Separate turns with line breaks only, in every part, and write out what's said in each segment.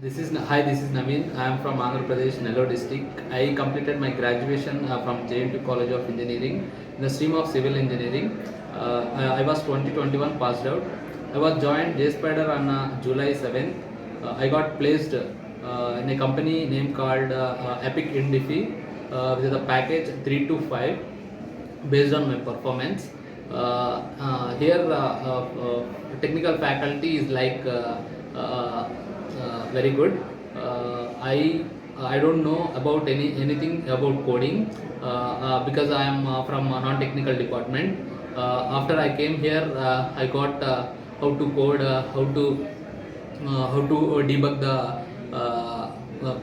This is Naveen. I am from Andhra Pradesh, Nellore district. I completed my graduation from JNT College of Engineering in the stream of civil engineering. I was 2021 passed out. I was joined JSpider on July 7th. I got placed in a company name called Epic Indifi with a package 3 to 5 based on my performance. Here, technical faculty is like very good. I don't know about anything about coding because I am from a non-technical department. After I came here, I got how to code, how to debug the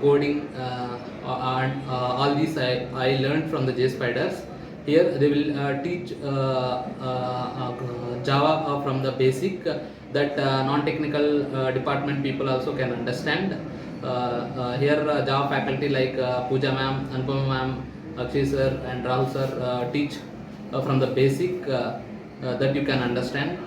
coding, and all these I learned from the JSpiders. Here they will teach Java from the basic that non-technical department people also can understand. Here Java faculty like Pooja ma'am, Anupama ma'am, Akshay sir and Rahul sir teach from the basic that you can understand.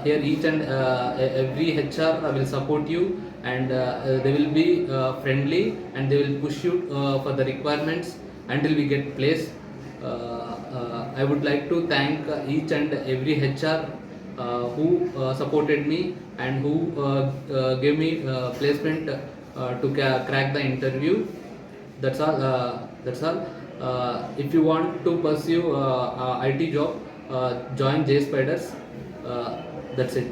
Here each and every HR will support you, and they will be friendly, and they will push you for the requirements until we get placed. I would like to thank each and every HR who supported me and who gave me placement to crack the interview. That's all. That's all. If you want to pursue IT job, join JSpiders. That's it.